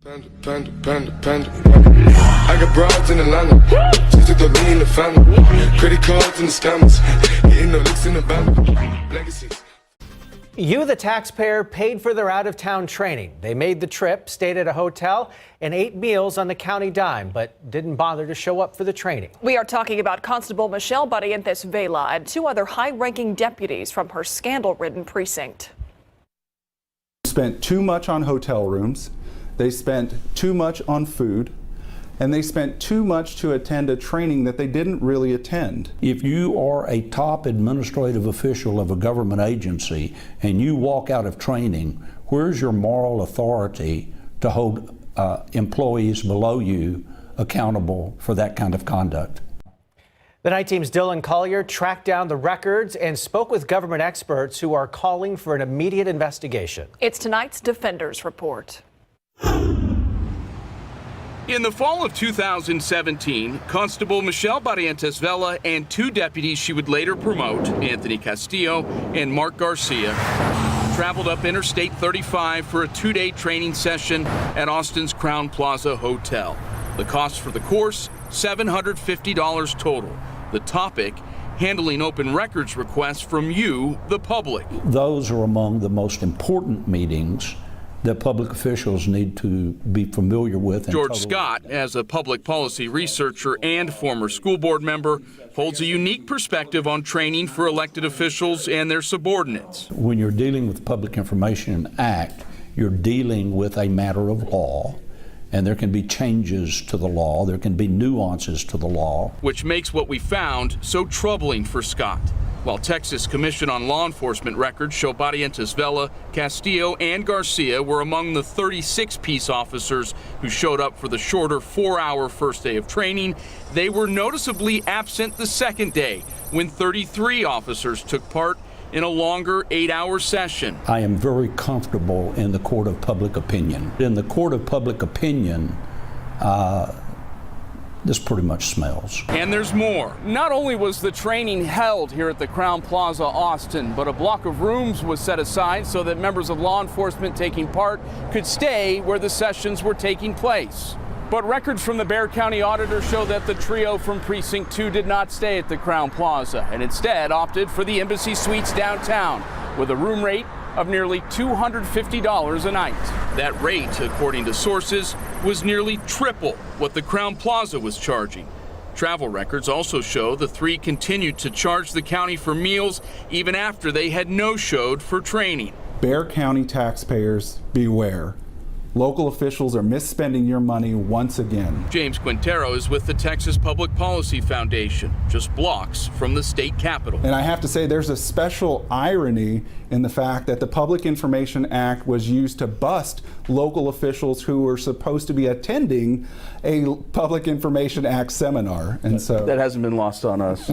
Panda. I got broads in Atlanta. Just took the lean in the family. Credit cards and the scammers. Hitting the licks in the band. Legacies. You, the taxpayer, paid for their out-of-town training. They made the trip, stayed at a hotel, and ate meals on the county dime, but didn't bother to show up for the training. We are talking about Constable Michelle Barrientes Vela and two other high-ranking deputies from her scandal-ridden precinct. Spent too much on hotel rooms. They spent too much on food, and they spent too much to attend a training that they didn't really attend. If you are a top administrative official of a government agency and you walk out of training, where's your moral authority to hold employees below you accountable for that kind of conduct? The night team's Dylan Collier tracked down the records and spoke with government experts who are calling for an immediate investigation. It's tonight's Defenders Report. In the fall of 2017, Constable Michelle Barrientes Vela and two deputies she would later promote, Anthony Castillo and Marc Garcia, traveled up Interstate 35 for a two-day training session at Austin's Crowne Plaza Hotel. The cost for the course, $750 total. The topic, handling open records requests from you, the public. Those are among the most important meetings that public officials need to be familiar with. George Scott, as a public policy researcher and former school board member, holds a unique perspective on training for elected officials and their subordinates. When you're dealing with the Public Information Act, you're dealing with a matter of law, and there can be changes to the law, there can be nuances to the law. Which makes what we found so troubling for Scott. While Texas Commission on Law Enforcement records show Barrientes Vela, Castillo, and Garcia were among the 36 peace officers who showed up for the shorter 4-hour first day of training, they were noticeably absent the second day, when 33 officers took part in a longer 8-hour session. I am very comfortable in the court of public opinion. In the court of public opinion, this pretty much smells. And there's more. Not only was the training held here at the Crowne Plaza Austin, but a block of rooms was set aside so that members of law enforcement taking part could stay where the sessions were taking place. But records from the Bexar County Auditor show that the trio from Precinct 2 did not stay at the Crowne Plaza and instead opted for the Embassy Suites downtown with a room rate of nearly $250 a night. That rate, according to sources, was nearly triple what the Crowne Plaza was charging. Travel records also show the three continued to charge the county for meals even after they had no-showed for training. Bexar County taxpayers, beware. Local officials are misspending your money once again. James Quintero is with the Texas Public Policy Foundation, just blocks from the state capitol. And I have to say there's a special irony in the fact that the Public Information Act was used to bust local officials who were supposed to be attending a Public Information Act seminar. And so that hasn't been lost on us.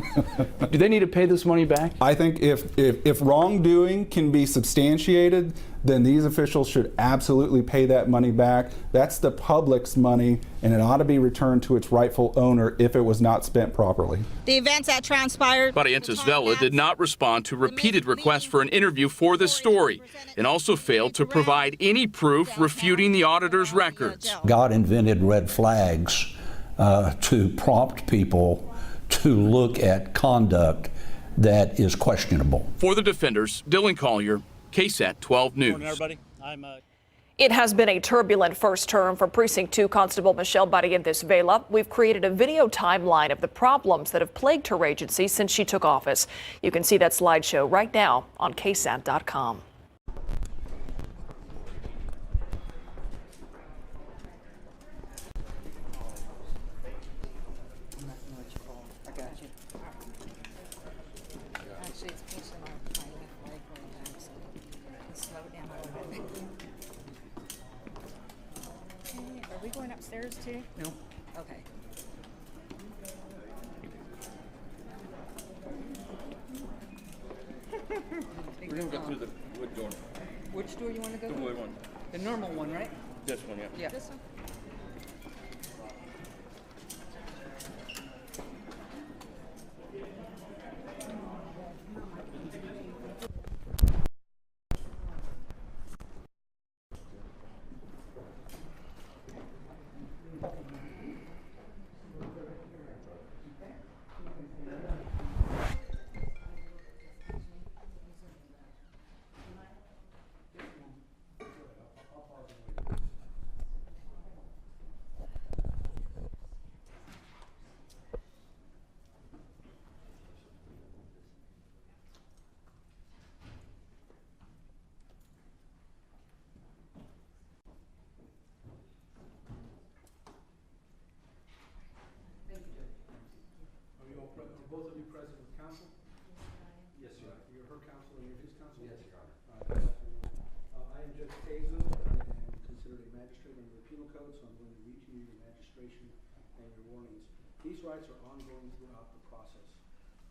Do they need to pay this money back? I think if wrongdoing can be substantiated, then these officials should absolutely pay that money back. That's the public's money, and it ought to be returned to its rightful owner if it was not spent properly. The events that transpired. Barrientes Vela did not respond to repeated requests for an interview for this story, and also failed to provide any proof refuting the auditor's records. God invented red flags to prompt people to look at conduct that is questionable. For the Defenders, Dylan Collier, KSAT 12 News. Morning, everybody. It has been a turbulent first term for Precinct 2 Constable Michelle Barrientes Vela. We've created a video timeline of the problems that have plagued her agency since she took office. You can see that slideshow right now on ksat.com. Are we going upstairs too? No. Okay. We're going to go through the wood door. Which door you want to go The through? wood one. The normal one, right? This one, yeah. Yeah. This one? code, so I'm going to read to you your magistration and your warnings. These rights are ongoing throughout the process.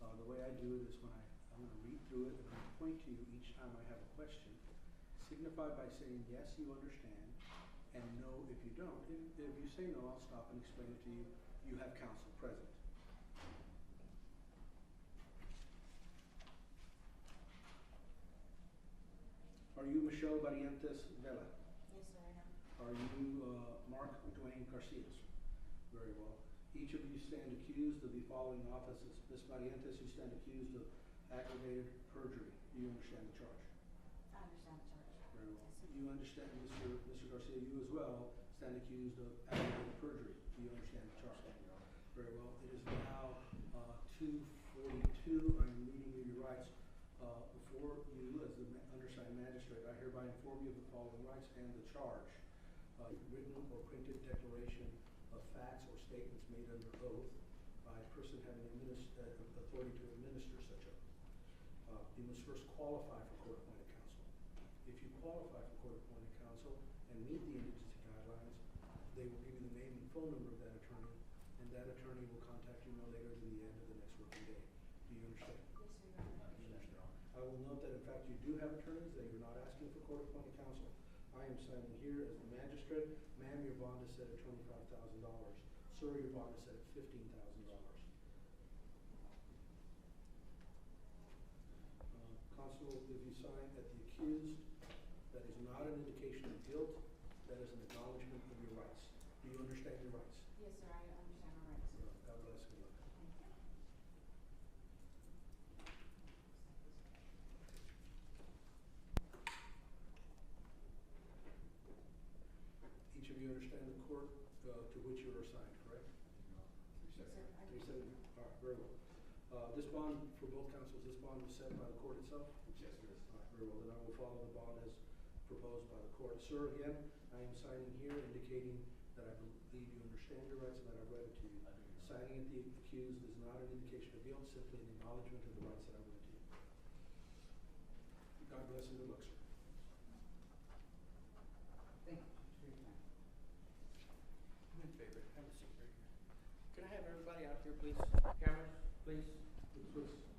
The way I do it is when I'm going to read through it and I'm going to point to you each time I have a question. Signify by saying yes, you understand, and no if you don't. If you say no, I'll stop and explain it to you. You have counsel present. Are you Michelle Barrientes Vela? Yes, sir, I am. Are you Marc Duane Garcia? Very well. Each of you stand accused of the following offenses. Ms. Barrientes, you stand accused of aggravated perjury. Do you understand the charge? I understand the charge. Very well. Yes, sir. You understand, Mr. Garcia, you as well stand accused of aggravated perjury. Do you understand the charge? Very well. It is now 2:42. I'm reading you your rights. Before you, as the undersigned magistrate, I hereby inform you of the following rights and the charge. Written or printed declaration of facts or statements made under oath by a person having authority to administer such oath. You must first qualify for court-appointed counsel. If you qualify for court-appointed counsel and meet the indigency guidelines, they will give you the name and phone number of that attorney, and that attorney will contact you no later than the end of the next working day. Do you understand? Yes, sir, Your Honor. You understand. I will note that in fact you do have attorneys, that you're not asking for court-appointed counsel. I am signing here as the magistrate. Ma'am, your bond is set at $25,000. Sir, your bond is set at $15,000. Constable, if you sign at the accused, that is not an indication of guilt, that is an acknowledgement of your rights. Do you understand your rights? Yes, sir, I understand my rights. God bless. Good luck. Thank you. Each of you understand the court to which you are assigned, correct? Yes, sir, I do. 370. All right, very well. This bond for both counsels, this bond was set by the court itself? Yes, it is. All right, very well. Then I will follow the bond as proposed by the court. Sir, again, I am signing here indicating that I believe you understand your rights and that I've read it to you. I do. Signing at the accused is not an indication of guilt, simply an acknowledgement of the rights that I've read to you. God bless and good luck, sir. Thank you for your time. I'm in favor. Have a seat right here. Can I have everybody out here, please? Cameras, please. Please.